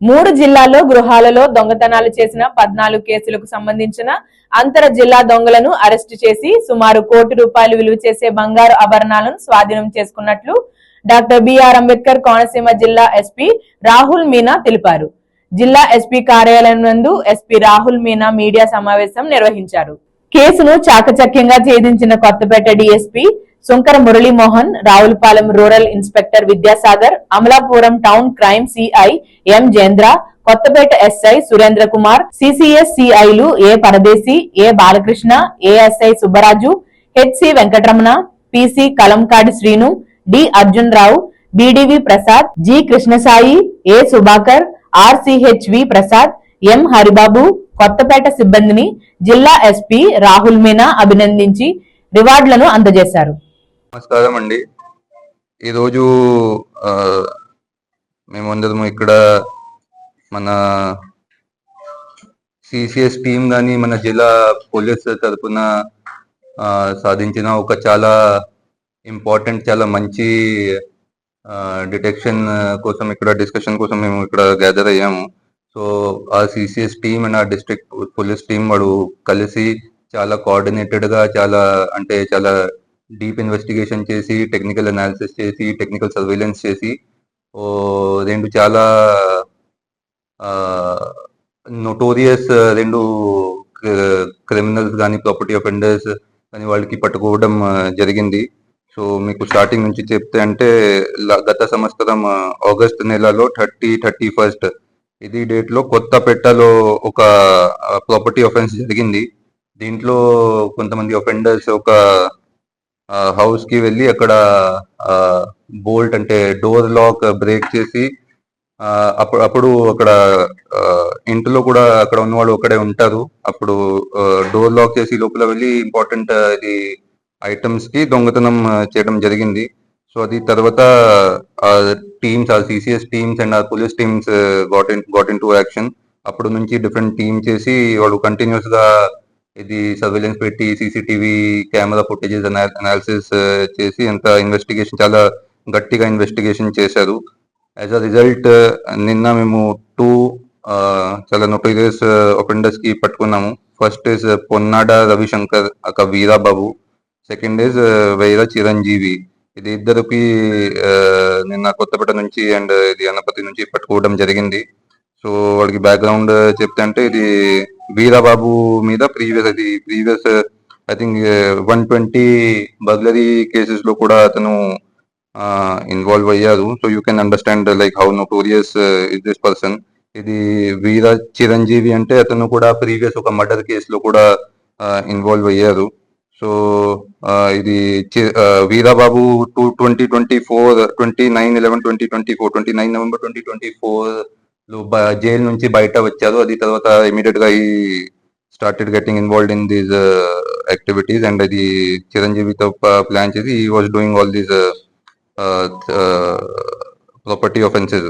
3 జిల్లాల్లో గృహాలలో దొంగతనాలు చేసిన 14 కేసులకు సంబంధించిన అంతర జిల్లా దొంగలను అరెస్టు చేసి సుమారు ₹1 కోటి విలువ చేసే బంగారు ఆభరణాలను స్వాధీనం చేసుకున్నట్లు డాక్టర్ బిఆర్ అంబేద్కర్ కోనసీమ జిల్లా ఎస్పీ రాహుల్ మీనా తెలిపారు. జిల్లా ఎస్పీ కార్యాలయం నందు ఎస్పీ రాహుల్ మీనా మీడియా సమావేశం నిర్వహించారు. కేసును చాకచక్యంగా ఛేదించిన Kothapeta DSP Sunkara Muralimohan, Ravulapalem rural inspector Vidyasagar, Amalapuram town crime CI M Jendra, Kothapeta SI Surendra Kumar, CCS సిఐలు A Paradesi, A Balakrishna, ASI Subbaraju, HC Venkataramana, PC Kalankadi Srinu, D Arjun Rao, BDV Prasad, G Krishnasai, A Subhakar, RCHV Prasad, M Haribabu, Kothapeta సిబ్బందిని జిల్లా ఎస్పీ రాహుల్ మీనా అభినందించి రివార్డులను అందజేశారు. నమస్కారం అండి. ఈరోజు మేమందరము ఇక్కడ మన సిసిఎస్ టీం కానీ మన జిల్లా పోలీస్ తరఫున సాధించిన ఒక చాలా ఇంపార్టెంట్, చాలా మంచి డిటెక్షన్ కోసం ఇక్కడ డిస్కషన్ కోసం మేము ఇక్కడ గ్యాదర్ అయ్యాము. సో ఆ సిసిఎస్ టీం అండ్ ఆ డిస్ట్రిక్ట్ పోలీస్ టీం వాడు కలిసి చాలా కోఆర్డినేటెడ్గా చాలా డీప్ ఇన్వెస్టిగేషన్ చేసి, టెక్నికల్ అనాలిసిస్ చేసి, టెక్నికల్ సర్వేలెన్స్ చేసి రెండు చాలా నోటోరియస్ రెండు క్రిమినల్స్ కానీ ప్రాపర్టీ అఫెండర్స్ కానీ వాళ్ళకి పట్టుకోవడం జరిగింది. సో మీకు స్టార్టింగ్ నుంచి చెప్తే అంటే గత సంవత్సరం ఆగస్ట్ నెలలో 31 ఇది డేట్లో కొత్తపేటలో ఒక ప్రాపర్టీ అఫెన్స్ జరిగింది. దీంట్లో కొంతమంది అఫెండర్స్ ఒక హౌస్ కి వెళ్ళి అక్కడ బోల్ట్ అంటే డోర్ లాక్ బ్రేక్ చేసి అప్పుడు అక్కడ ఇంట్లో కూడా అక్కడ ఉన్నవాళ్ళు ఒకడే ఉంటారు. అప్పుడు డోర్ లాక్ చేసి లోపల వెళ్ళి ఇంపార్టెంట్ ఇది ఐటమ్స్ కి దొంగతనం చేయడం జరిగింది. సో అది తర్వాత టీమ్స్, ఆ సిసిఎస్ టీమ్స్ అండ్ ఆ police teams got in to action. అప్పుడు నుంచి డిఫరెంట్ టీమ్ చేసి వాళ్ళు కంటిన్యూస్ గా ఇది సర్వేలెన్స్ పెట్టి సీసీటీవీ కెమెరా ఫుటేజెస్ అనాలిసిస్ చేసి అంత ఇన్వెస్టిగేషన్ చాలా గట్టిగా ఇన్వెస్టిగేషన్ చేశారు. యాజ్ అ రిజల్ట్ నిన్న మేము 2 చాలా నోటోరియస్ అఫెండర్స్ కి పట్టుకున్నాము. ఫస్ట్ ఇస్ పొన్నాడ రవిశంకర్ అక్క వీరాబాబు, సెకండ్ ఇస్ వైరా చిరంజీవి. ఇది ఇద్దరికి నిన్న కొత్తపేట నుంచి అండ్ ఇది అనపతి నుంచి పట్టుకోవడం జరిగింది. సో వాళ్ళకి బ్యాక్గ్రౌండ్ చెప్తే అంటే ఇది వీరాబాబు మీద previous I think 120 burglary cases లో కూడా అతను ఇన్వాల్వ్ అయ్యారు. So you can understand like how notorious is this person. ఇది వీర చిరంజీవి అంటే అతను కూడా ప్రీవియస్ ఒక మర్డర్ కేసులో కూడా ఇన్వాల్వ్ అయ్యారు. సో ఇది వీరాబాబు 29 నవంబర్ 2024 జైలు నుంచి బయట వచ్చారు. అది తర్వాత ఇమీడియట్ గా ఈ started getting involved in these activities and అది చిరంజీవితో ప్లాన్ చేసి ఈ was doing all these property offences.